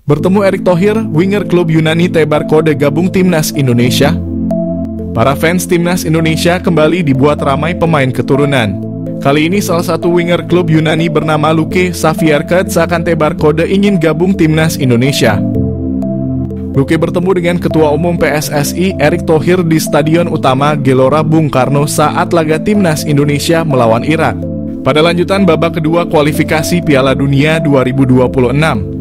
Bertemu Erick Thohir, winger klub Yunani tebar kode gabung timnas Indonesia. Para fans timnas Indonesia kembali dibuat ramai pemain keturunan. Kali ini salah satu winger klub Yunani bernama Luke Savierket seakan tebar kode ingin gabung timnas Indonesia. Luke bertemu dengan Ketua Umum PSSI Erick Thohir di Stadion Utama Gelora Bung Karno saat laga timnas Indonesia melawan Irak pada lanjutan babak kedua kualifikasi Piala Dunia 2026.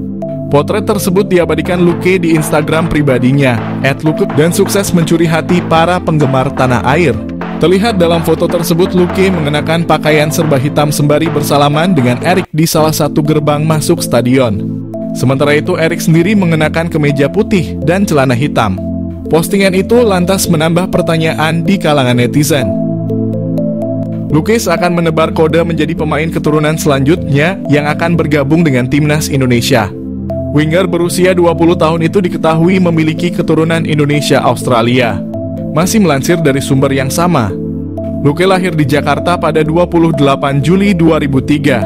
Potret tersebut diabadikan Luke di Instagram pribadinya @luke dan sukses mencuri hati para penggemar tanah air. Terlihat dalam foto tersebut Luke mengenakan pakaian serba hitam sembari bersalaman dengan Erick di salah satu gerbang masuk stadion. Sementara itu Erick sendiri mengenakan kemeja putih dan celana hitam. Postingan itu lantas menambah pertanyaan di kalangan netizen. Luke akan menebar kode menjadi pemain keturunan selanjutnya yang akan bergabung dengan timnas Indonesia. Winger berusia 20 tahun itu diketahui memiliki keturunan Indonesia-Australia. Masih melansir dari sumber yang sama, Luke lahir di Jakarta pada 28 Juli 2003.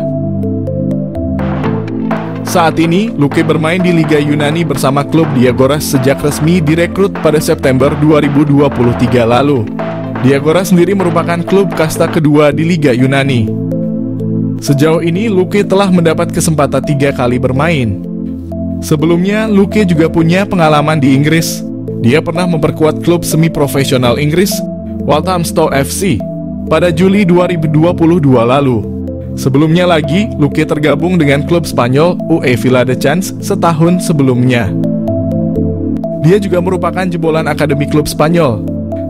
Saat ini, Luke bermain di Liga Yunani bersama klub Diagoras sejak resmi direkrut pada September 2023 lalu. Diagoras sendiri merupakan klub kasta kedua di Liga Yunani. Sejauh ini, Luke telah mendapat kesempatan 3 kali bermain. Sebelumnya, Luke juga punya pengalaman di Inggris. Dia pernah memperkuat klub semi-profesional Inggris, Walthamstow FC, pada Juli 2022 lalu. Sebelumnya lagi, Luke tergabung dengan klub Spanyol UE Viladecans setahun sebelumnya. Dia juga merupakan jebolan akademi klub Spanyol,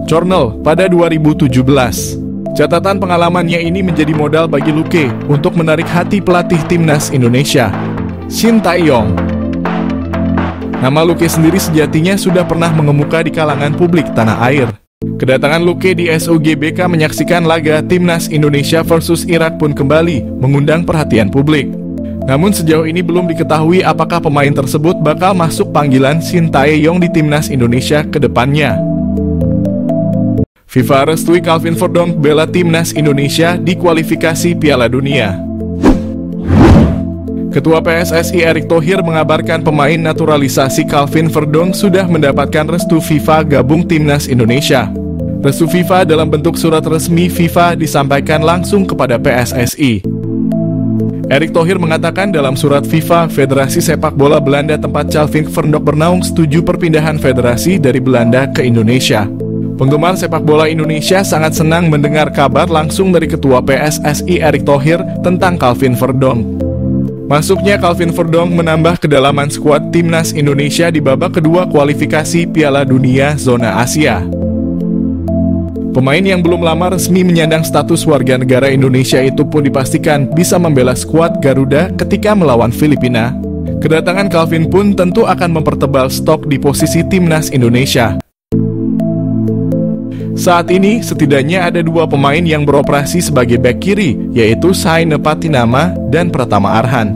Cornell, pada 2017. Catatan pengalamannya ini menjadi modal bagi Luke untuk menarik hati pelatih timnas Indonesia, Shin Tae-yong. Nama Luke sendiri sejatinya sudah pernah mengemuka di kalangan publik tanah air. Kedatangan Luke di SUGBK menyaksikan laga timnas Indonesia versus Irak pun kembali mengundang perhatian publik. Namun sejauh ini belum diketahui apakah pemain tersebut bakal masuk panggilan Shin Tae-yong di timnas Indonesia ke depannya. FIFA restui Calvin Verdonk bela timnas Indonesia di kualifikasi Piala Dunia. Ketua PSSI Erick Thohir mengabarkan pemain naturalisasi Calvin Verdonk sudah mendapatkan restu FIFA gabung timnas Indonesia. Restu FIFA dalam bentuk surat resmi FIFA disampaikan langsung kepada PSSI. Erick Thohir mengatakan dalam surat FIFA, Federasi Sepak Bola Belanda tempat Calvin Verdonk bernaung setuju perpindahan federasi dari Belanda ke Indonesia. Penggemar sepak bola Indonesia sangat senang mendengar kabar langsung dari Ketua PSSI Erick Thohir tentang Calvin Verdonk. Masuknya Calvin Verdonk menambah kedalaman skuad timnas Indonesia di babak kedua kualifikasi Piala Dunia zona Asia. Pemain yang belum lama resmi menyandang status warga negara Indonesia itu pun dipastikan bisa membela skuad Garuda ketika melawan Filipina. Kedatangan Calvin pun tentu akan mempertebal stok di posisi timnas Indonesia. Saat ini, setidaknya ada 2 pemain yang beroperasi sebagai bek kiri, yaitu Saine Patinama dan Pratama Arhan.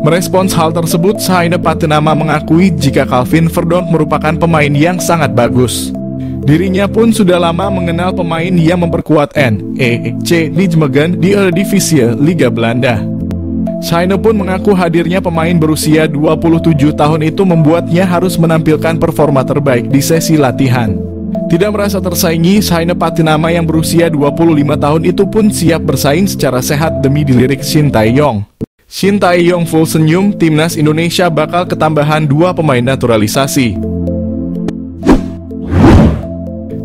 Merespons hal tersebut, Saine Patinama mengakui jika Calvin Verdonk merupakan pemain yang sangat bagus. Dirinya pun sudah lama mengenal pemain yang memperkuat NEC Nijmegen di Eredivisie Liga Belanda. Saine pun mengaku hadirnya pemain berusia 27 tahun itu membuatnya harus menampilkan performa terbaik di sesi latihan. Tidak merasa tersaingi, Saine Patinama yang berusia 25 tahun itu pun siap bersaing secara sehat demi dilirik Shin Tae-yong. Shin Tae-yong full senyum, timnas Indonesia bakal ketambahan 2 pemain naturalisasi.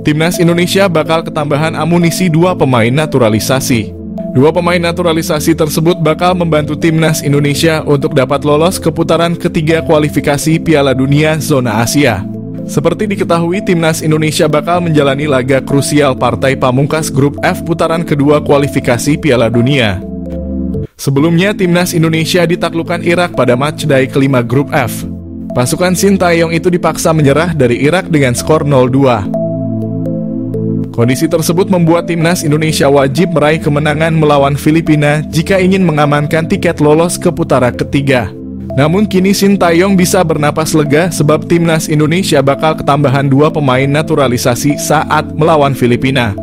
Timnas Indonesia bakal ketambahan amunisi 2 pemain naturalisasi. 2 pemain naturalisasi tersebut bakal membantu timnas Indonesia untuk dapat lolos ke putaran ketiga kualifikasi Piala Dunia zona Asia. Seperti diketahui, timnas Indonesia bakal menjalani laga krusial partai pamungkas grup F putaran kedua kualifikasi Piala Dunia. Sebelumnya, timnas Indonesia ditaklukkan Irak pada matchday kelima grup F. Pasukan Shin Tae-yong itu dipaksa menyerah dari Irak dengan skor 0-2. Kondisi tersebut membuat timnas Indonesia wajib meraih kemenangan melawan Filipina jika ingin mengamankan tiket lolos ke putaran ketiga. Namun kini Shin Tae-yong bisa bernapas lega sebab timnas Indonesia bakal ketambahan 2 pemain naturalisasi saat melawan Filipina.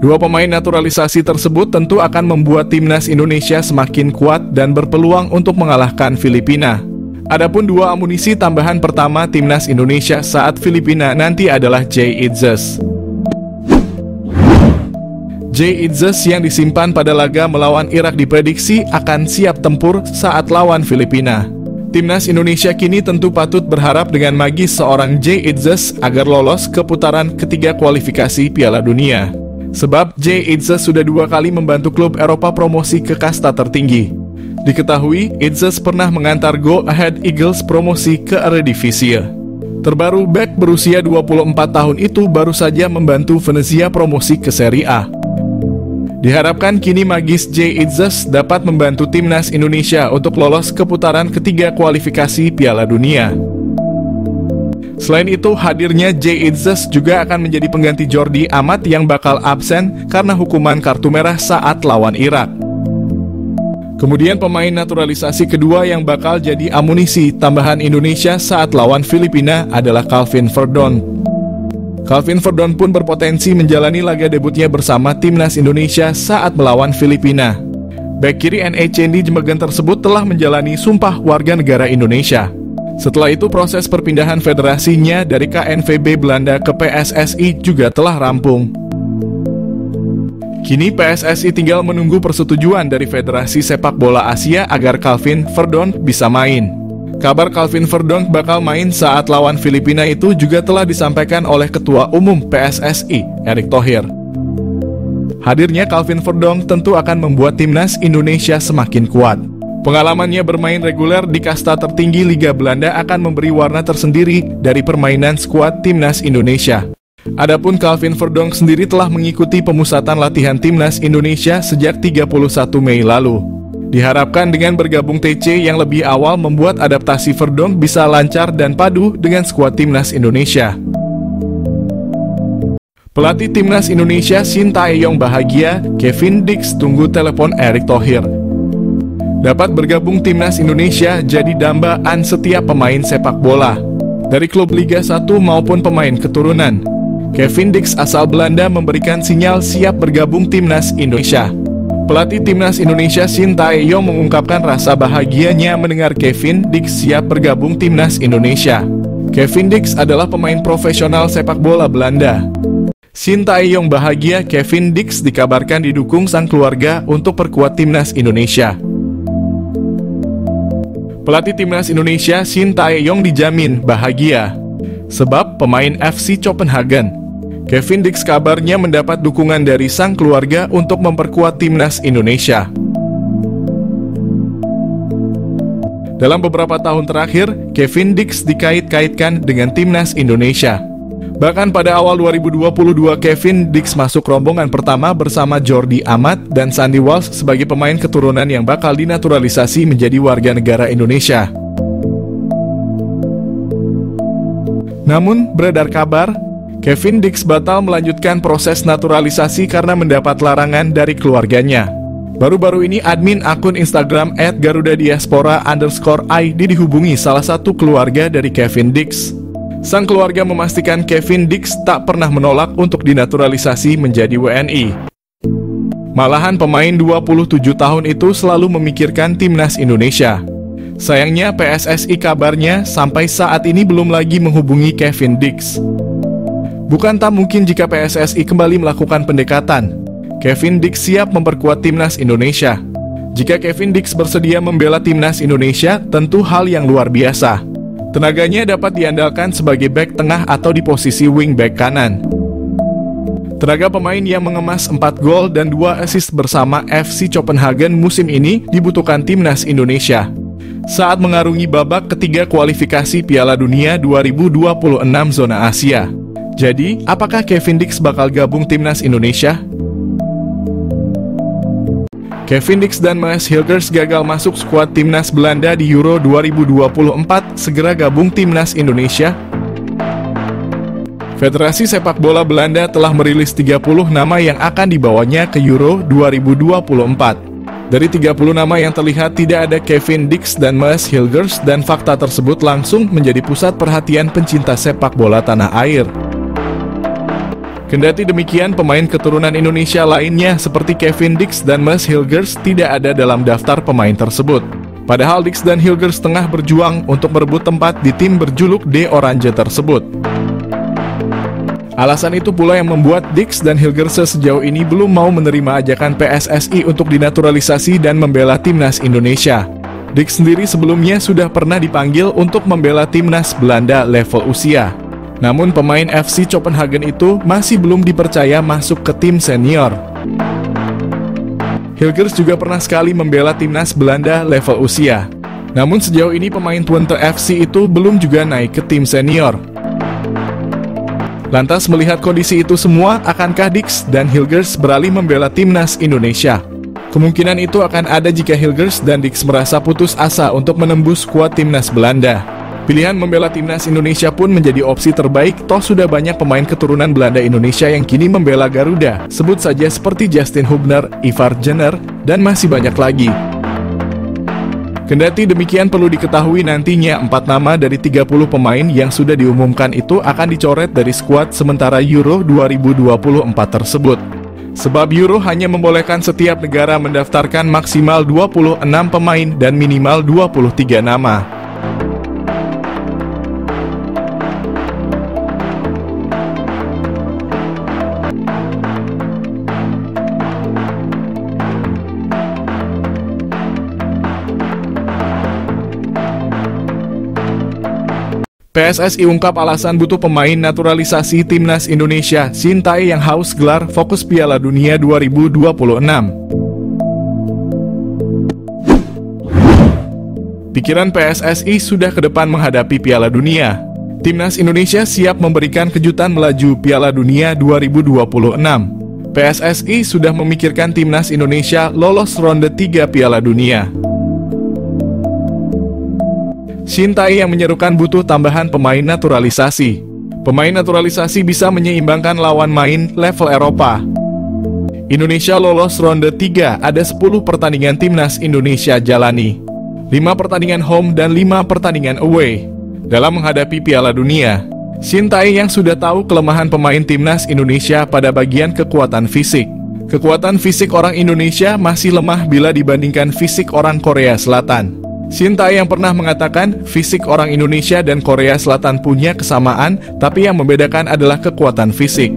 Dua pemain naturalisasi tersebut tentu akan membuat timnas Indonesia semakin kuat dan berpeluang untuk mengalahkan Filipina. Adapun dua amunisi tambahan pertama timnas Indonesia saat Filipina nanti adalah Jay Itzes. Jay Itzes yang disimpan pada laga melawan Irak diprediksi akan siap tempur saat lawan Filipina. Timnas Indonesia kini tentu patut berharap dengan magis seorang Jay Itzes agar lolos ke putaran ketiga kualifikasi Piala Dunia. Sebab Jay Itzes sudah 2 kali membantu klub Eropa promosi ke kasta tertinggi. Diketahui, Itzes pernah mengantar Go Ahead Eagles promosi ke Eredivisie. Terbaru, bek berusia 24 tahun itu baru saja membantu Venezia promosi ke Serie A. Diharapkan kini magis Jay Itzes dapat membantu timnas Indonesia untuk lolos ke putaran ketiga kualifikasi Piala Dunia. Selain itu, hadirnya Jay Itzes juga akan menjadi pengganti Jordi Amat yang bakal absen karena hukuman kartu merah saat lawan Irak. Kemudian pemain naturalisasi kedua yang bakal jadi amunisi tambahan Indonesia saat lawan Filipina adalah Calvin Verdon. Calvin Verdon pun berpotensi menjalani laga debutnya bersama timnas Indonesia saat melawan Filipina. Bek kiri NE Cendi Jemegen tersebut telah menjalani sumpah warga negara Indonesia. Setelah itu proses perpindahan federasinya dari KNVB Belanda ke PSSI juga telah rampung. Kini PSSI tinggal menunggu persetujuan dari Federasi Sepak Bola Asia agar Calvin Verdon bisa main. Kabar Calvin Verdon bakal main saat lawan Filipina itu juga telah disampaikan oleh Ketua Umum PSSI, Erick Thohir. Hadirnya Calvin Verdon tentu akan membuat timnas Indonesia semakin kuat. Pengalamannya bermain reguler di kasta tertinggi Liga Belanda akan memberi warna tersendiri dari permainan skuad timnas Indonesia. Adapun Calvin Verdon sendiri telah mengikuti pemusatan latihan timnas Indonesia sejak 31 Mei lalu. Diharapkan dengan bergabung TC yang lebih awal membuat adaptasi Verdon bisa lancar dan padu dengan skuad timnas Indonesia. Pelatih timnas Indonesia Sintayong bahagia, Kevin Dix tunggu telepon Erick Thohir. Dapat bergabung timnas Indonesia jadi dambaan setiap pemain sepak bola dari klub Liga 1 maupun pemain keturunan. Kevin Dix asal Belanda memberikan sinyal siap bergabung timnas Indonesia. Pelatih timnas Indonesia Sintayong mengungkapkan rasa bahagianya mendengar Kevin Dix siap bergabung timnas Indonesia. Kevin Dix adalah pemain profesional sepak bola Belanda. Sintayong bahagia Kevin Dix dikabarkan didukung sang keluarga untuk perkuat timnas Indonesia. Pelatih timnas Indonesia Sintayong dijamin bahagia sebab pemain FC Copenhagen. Kevin Dix kabarnya mendapat dukungan dari sang keluarga untuk memperkuat timnas Indonesia. Dalam beberapa tahun terakhir, Kevin Dix dikait-kaitkan dengan timnas Indonesia. Bahkan pada awal 2022, Kevin Dix masuk rombongan pertama bersama Jordi Amat dan Sandy Walsh sebagai pemain keturunan yang bakal dinaturalisasi menjadi warga negara Indonesia. Namun, beredar kabar, Kevin Dix batal melanjutkan proses naturalisasi karena mendapat larangan dari keluarganya. Baru-baru ini admin akun Instagram @garudadiaspora_id dihubungi salah satu keluarga dari Kevin Dix. Sang keluarga memastikan Kevin Dix tak pernah menolak untuk dinaturalisasi menjadi WNI. Malahan pemain 27 tahun itu selalu memikirkan timnas Indonesia. Sayangnya PSSI kabarnya sampai saat ini belum lagi menghubungi Kevin Dix. Bukan tak mungkin jika PSSI kembali melakukan pendekatan. Kevin Dix siap memperkuat timnas Indonesia. Jika Kevin Dix bersedia membela timnas Indonesia, tentu hal yang luar biasa. Tenaganya dapat diandalkan sebagai bek tengah atau di posisi wing back kanan. Tenaga pemain yang mengemas 4 gol dan 2 assist bersama FC Copenhagen musim ini dibutuhkan timnas Indonesia saat mengarungi babak ketiga kualifikasi Piala Dunia 2026 zona Asia. Jadi, apakah Kevin Dix bakal gabung timnas Indonesia? Kevin Dix dan Maes Hilgers gagal masuk skuad timnas Belanda di Euro 2024, segera gabung timnas Indonesia. Federasi Sepak Bola Belanda telah merilis 30 nama yang akan dibawanya ke Euro 2024. Dari 30 nama yang terlihat tidak ada Kevin Dix dan Maes Hilgers, dan fakta tersebut langsung menjadi pusat perhatian pencinta sepak bola tanah air. Kendati demikian, pemain keturunan Indonesia lainnya seperti Kevin Dix dan Mas Hilgers tidak ada dalam daftar pemain tersebut. Padahal Dix dan Hilgers tengah berjuang untuk merebut tempat di tim berjuluk The Orange tersebut. Alasan itu pula yang membuat Dix dan Hilgers sejauh ini belum mau menerima ajakan PSSI untuk dinaturalisasi dan membela timnas Indonesia. Dix sendiri sebelumnya sudah pernah dipanggil untuk membela timnas Belanda level usia. Namun pemain FC Copenhagen itu masih belum dipercaya masuk ke tim senior. Hilgers juga pernah sekali membela timnas Belanda level usia. Namun sejauh ini pemain Twente FC itu belum juga naik ke tim senior. Lantas melihat kondisi itu semua, akankah Dix dan Hilgers beralih membela timnas Indonesia? Kemungkinan itu akan ada jika Hilgers dan Dix merasa putus asa untuk menembus skuad timnas Belanda. Pilihan membela timnas Indonesia pun menjadi opsi terbaik, toh sudah banyak pemain keturunan Belanda Indonesia yang kini membela Garuda. Sebut saja seperti Justin Hubner, Ivar Jenner, dan masih banyak lagi. Kendati demikian, perlu diketahui nantinya 4 nama dari 30 pemain yang sudah diumumkan itu akan dicoret dari skuad sementara Euro 2024 tersebut. Sebab Euro hanya membolehkan setiap negara mendaftarkan maksimal 26 pemain dan minimal 23 nama. PSSI ungkap alasan butuh pemain naturalisasi timnas Indonesia. Shin Tae yang haus gelar fokus Piala Dunia 2026. Pikiran PSSI sudah ke depan menghadapi Piala Dunia. Timnas Indonesia siap memberikan kejutan melaju Piala Dunia 2026. PSSI sudah memikirkan timnas Indonesia lolos ronde 3 Piala Dunia. Shin Tae yang menyerukan butuh tambahan pemain naturalisasi. Pemain naturalisasi bisa menyeimbangkan lawan main level Eropa. Indonesia lolos ronde 3, ada 10 pertandingan timnas Indonesia jalani. 5 pertandingan home dan 5 pertandingan away. Dalam menghadapi Piala Dunia, Shin Tae yang sudah tahu kelemahan pemain timnas Indonesia pada bagian kekuatan fisik. Kekuatan fisik orang Indonesia masih lemah bila dibandingkan fisik orang Korea Selatan. Shin Tae yang pernah mengatakan fisik orang Indonesia dan Korea Selatan punya kesamaan, tapi yang membedakan adalah kekuatan fisik.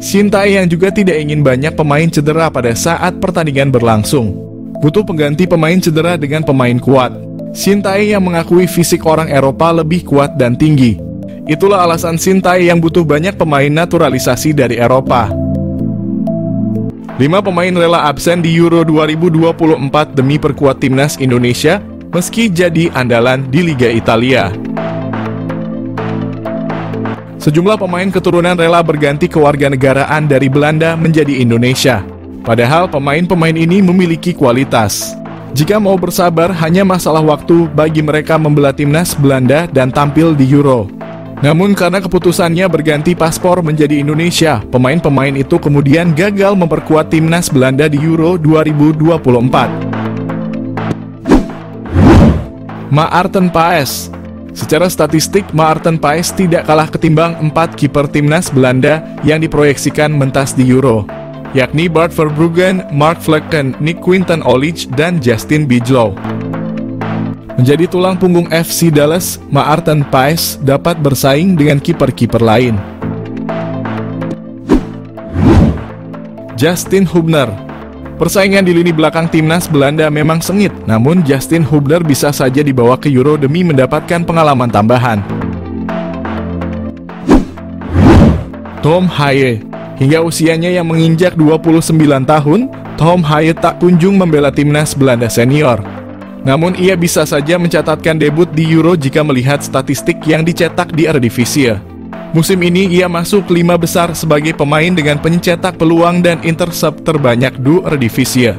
Shin Tae yang juga tidak ingin banyak pemain cedera pada saat pertandingan berlangsung. Butuh pengganti pemain cedera dengan pemain kuat. Shin Tae yang mengakui fisik orang Eropa lebih kuat dan tinggi. Itulah alasan Shin Tae yang butuh banyak pemain naturalisasi dari Eropa. 5 pemain rela absen di Euro 2024 demi perkuat timnas Indonesia, meski jadi andalan di Liga Italia. Sejumlah pemain keturunan rela berganti kewarganegaraan dari Belanda menjadi Indonesia. Padahal pemain-pemain ini memiliki kualitas. Jika mau bersabar, hanya masalah waktu bagi mereka membela timnas Belanda dan tampil di Euro. Namun karena keputusannya berganti paspor menjadi Indonesia, pemain-pemain itu kemudian gagal memperkuat timnas Belanda di Euro 2024. Maarten Paes. Secara statistik, Maarten Paes tidak kalah ketimbang 4 kiper timnas Belanda yang diproyeksikan mentas di Euro, yakni Bart Verbruggen, Mark Vlekken, Nick Quinten Olich, dan Justin Bijlow. Menjadi tulang punggung FC Dallas, Maarten Paes dapat bersaing dengan kiper-kiper lain. Justin Hubner. Persaingan di lini belakang timnas Belanda memang sengit, namun Justin Hubner bisa saja dibawa ke Euro demi mendapatkan pengalaman tambahan. Tom Haye. Hingga usianya yang menginjak 29 tahun, Tom Haye tak kunjung membela timnas Belanda senior. Namun ia bisa saja mencatatkan debut di Euro jika melihat statistik yang dicetak di Eredivisie. Musim ini ia masuk 5 besar sebagai pemain dengan pencetak peluang dan intercept terbanyak di Eredivisie.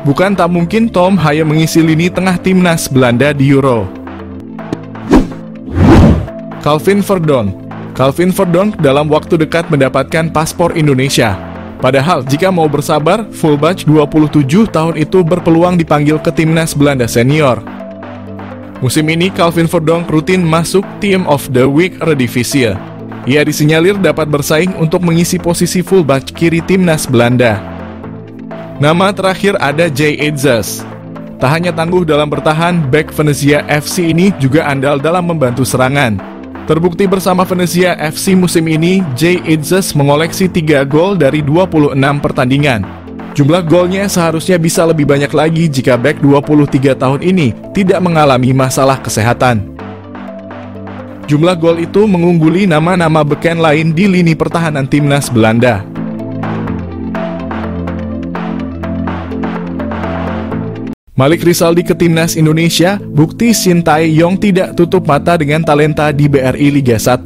Bukan tak mungkin Tom Haye mengisi lini tengah timnas Belanda di Euro. Calvin Verdonk. Calvin Verdonk dalam waktu dekat mendapatkan paspor Indonesia. Padahal jika mau bersabar, fullback 27 tahun itu berpeluang dipanggil ke timnas Belanda senior. Musim ini Calvin Verdonk rutin masuk Team of the Week Eredivisie. Ia disinyalir dapat bersaing untuk mengisi posisi fullback kiri timnas Belanda. Nama terakhir ada Jay Edzes. Tak hanya tangguh dalam bertahan, bek Venezia FC ini juga andal dalam membantu serangan. Terbukti bersama Venezia FC musim ini, Jay Edzes mengoleksi 3 gol dari 26 pertandingan. Jumlah golnya seharusnya bisa lebih banyak lagi jika bek 23 tahun ini tidak mengalami masalah kesehatan. Jumlah gol itu mengungguli nama-nama beken lain di lini pertahanan timnas Belanda. Malik Rizaldi ke timnas Indonesia, bukti Shin Tae-yong tidak tutup mata dengan talenta di BRI Liga 1.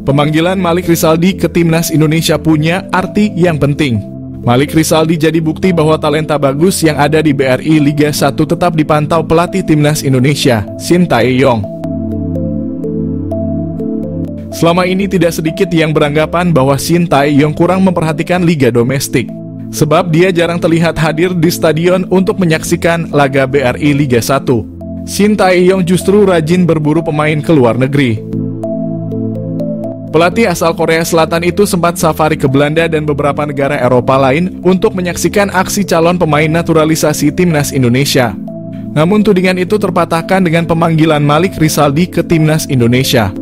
Pemanggilan Malik Rizaldi ke timnas Indonesia punya arti yang penting. Malik Rizaldi jadi bukti bahwa talenta bagus yang ada di BRI Liga 1 tetap dipantau pelatih timnas Indonesia, Shin Tae-yong. Selama ini tidak sedikit yang beranggapan bahwa Shin Tae-yong kurang memperhatikan liga domestik, sebab dia jarang terlihat hadir di stadion untuk menyaksikan laga BRI Liga 1. Shin Tae-yong justru rajin berburu pemain ke luar negeri. Pelatih asal Korea Selatan itu sempat safari ke Belanda dan beberapa negara Eropa lain untuk menyaksikan aksi calon pemain naturalisasi timnas Indonesia. Namun tudingan itu terpatahkan dengan pemanggilan Malik Rizaldi ke timnas Indonesia.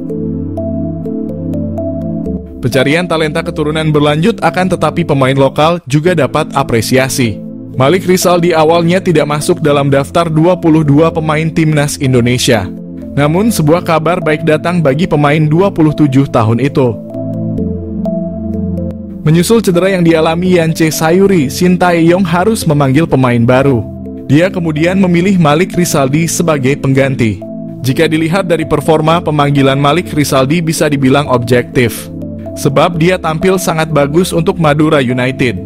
Pencarian talenta keturunan berlanjut akan tetapi pemain lokal juga dapat apresiasi. Malik Rizaldi awalnya tidak masuk dalam daftar 22 pemain timnas Indonesia. Namun sebuah kabar baik datang bagi pemain 27 tahun itu. Menyusul cedera yang dialami Yance Sayuri, Shin Tae-yong harus memanggil pemain baru. Dia kemudian memilih Malik Rizaldi sebagai pengganti. Jika dilihat dari performa, pemanggilan Malik Rizaldi bisa dibilang objektif, sebab dia tampil sangat bagus untuk Madura United.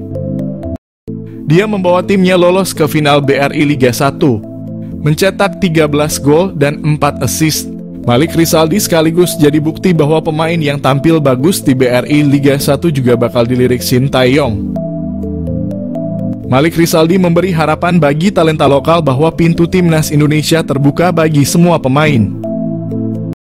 Dia membawa timnya lolos ke final BRI Liga 1, mencetak 13 gol dan 4 assist. Malik Rizaldi sekaligus jadi bukti bahwa pemain yang tampil bagus di BRI Liga 1 juga bakal dilirik Shin Tae-yong. Malik Rizaldi memberi harapan bagi talenta lokal bahwa pintu timnas Indonesia terbuka bagi semua pemain.